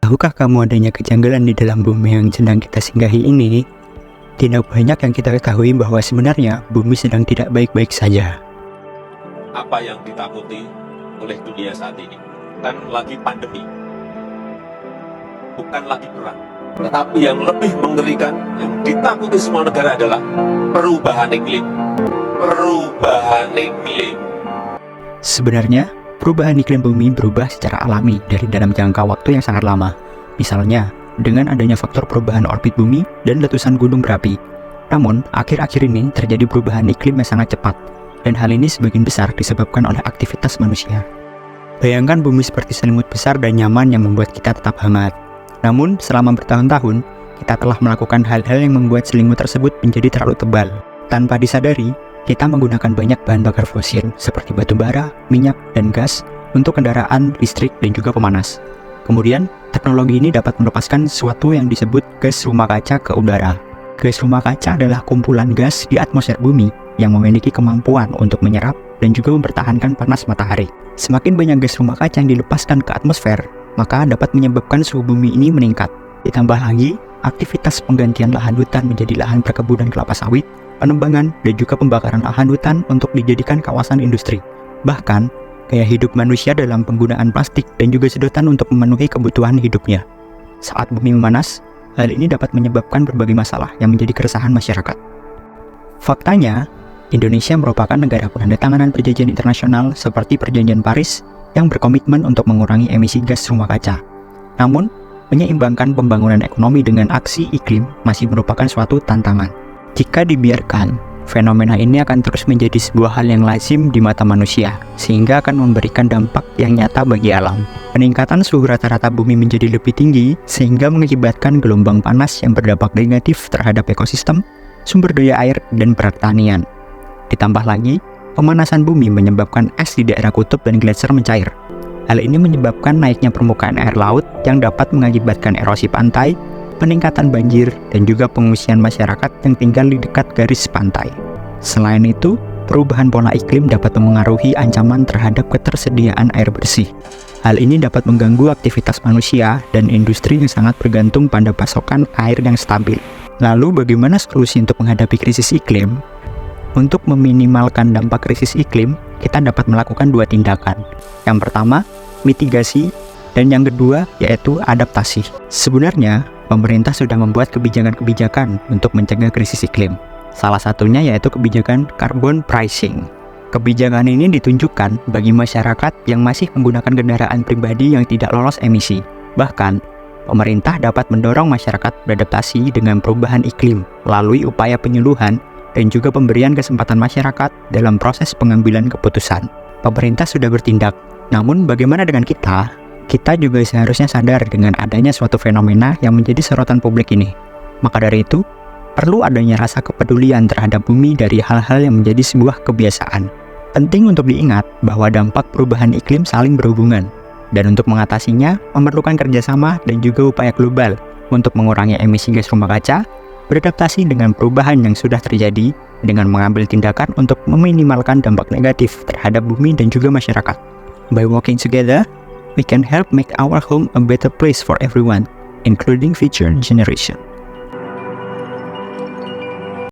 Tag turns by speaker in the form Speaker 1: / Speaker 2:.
Speaker 1: Tahukah kamu adanya kejanggalan di dalam bumi yang sedang kita singgahi ini? Tidak banyak yang kita ketahui bahwa sebenarnya bumi sedang tidak baik-baik saja.
Speaker 2: Apa yang ditakuti oleh dunia saat ini? Bukan lagi pandemi, bukan lagi perang, tetapi yang lebih mengerikan, yang ditakuti semua negara adalah perubahan iklim. Perubahan iklim.
Speaker 1: Sebenarnya, perubahan iklim bumi berubah secara alami dari dalam jangka waktu yang sangat lama. Misalnya, dengan adanya faktor perubahan orbit bumi dan letusan gunung berapi. Namun, akhir-akhir ini terjadi perubahan iklim yang sangat cepat, dan hal ini sebagian besar disebabkan oleh aktivitas manusia. Bayangkan bumi seperti selimut besar dan nyaman yang membuat kita tetap hangat. Namun, selama bertahun-tahun, kita telah melakukan hal-hal yang membuat selimut tersebut menjadi terlalu tebal. Tanpa disadari, kita menggunakan banyak bahan bakar fosil seperti batu bara, minyak, dan gas untuk kendaraan, listrik, dan juga pemanas. Kemudian, teknologi ini dapat melepaskan sesuatu yang disebut gas rumah kaca ke udara. Gas rumah kaca adalah kumpulan gas di atmosfer bumi yang memiliki kemampuan untuk menyerap dan juga mempertahankan panas matahari. Semakin banyak gas rumah kaca yang dilepaskan ke atmosfer, maka dapat menyebabkan suhu bumi ini meningkat. Ditambah lagi, aktivitas penggantian lahan hutan menjadi lahan perkebunan kelapa sawit, penebangan, dan juga pembakaran lahan hutan untuk dijadikan kawasan industri. Bahkan, gaya hidup manusia dalam penggunaan plastik dan juga sedotan untuk memenuhi kebutuhan hidupnya. Saat bumi memanas, hal ini dapat menyebabkan berbagai masalah yang menjadi keresahan masyarakat. Faktanya, Indonesia merupakan negara penandatanganan perjanjian internasional seperti Perjanjian Paris yang berkomitmen untuk mengurangi emisi gas rumah kaca. Namun, menyeimbangkan pembangunan ekonomi dengan aksi iklim masih merupakan suatu tantangan. Jika dibiarkan, fenomena ini akan terus menjadi sebuah hal yang lazim di mata manusia, sehingga akan memberikan dampak yang nyata bagi alam. Peningkatan suhu rata-rata bumi menjadi lebih tinggi, sehingga mengakibatkan gelombang panas yang berdampak negatif terhadap ekosistem, sumber daya air, dan pertanian. Ditambah lagi, pemanasan bumi menyebabkan es di daerah kutub dan gletser mencair. Hal ini menyebabkan naiknya permukaan air laut yang dapat mengakibatkan erosi pantai, peningkatan banjir, dan juga pengungsian masyarakat yang tinggal di dekat garis pantai. Selain itu, perubahan pola iklim dapat memengaruhi ancaman terhadap ketersediaan air bersih. Hal ini dapat mengganggu aktivitas manusia dan industri yang sangat bergantung pada pasokan air yang stabil. Lalu, bagaimana solusi untuk menghadapi krisis iklim? Untuk meminimalkan dampak krisis iklim, kita dapat melakukan dua tindakan. Yang pertama, mitigasi, dan yang kedua, yaitu adaptasi. Sebenarnya, pemerintah sudah membuat kebijakan-kebijakan untuk mencegah krisis iklim. Salah satunya yaitu kebijakan carbon pricing. Kebijakan ini ditunjukkan bagi masyarakat yang masih menggunakan kendaraan pribadi yang tidak lolos emisi. Bahkan, pemerintah dapat mendorong masyarakat beradaptasi dengan perubahan iklim melalui upaya penyuluhan dan juga pemberian kesempatan masyarakat dalam proses pengambilan keputusan. Pemerintah sudah bertindak, namun bagaimana dengan kita? Kita juga seharusnya sadar dengan adanya suatu fenomena yang menjadi sorotan publik ini. Maka dari itu, perlu adanya rasa kepedulian terhadap bumi dari hal-hal yang menjadi sebuah kebiasaan. Penting untuk diingat bahwa dampak perubahan iklim saling berhubungan, dan untuk mengatasinya memerlukan kerjasama dan juga upaya global untuk mengurangi emisi gas rumah kaca, beradaptasi dengan perubahan yang sudah terjadi, dengan mengambil tindakan untuk meminimalkan dampak negatif terhadap bumi dan juga masyarakat. By working together, we can help make our home a better place for everyone, including future generation.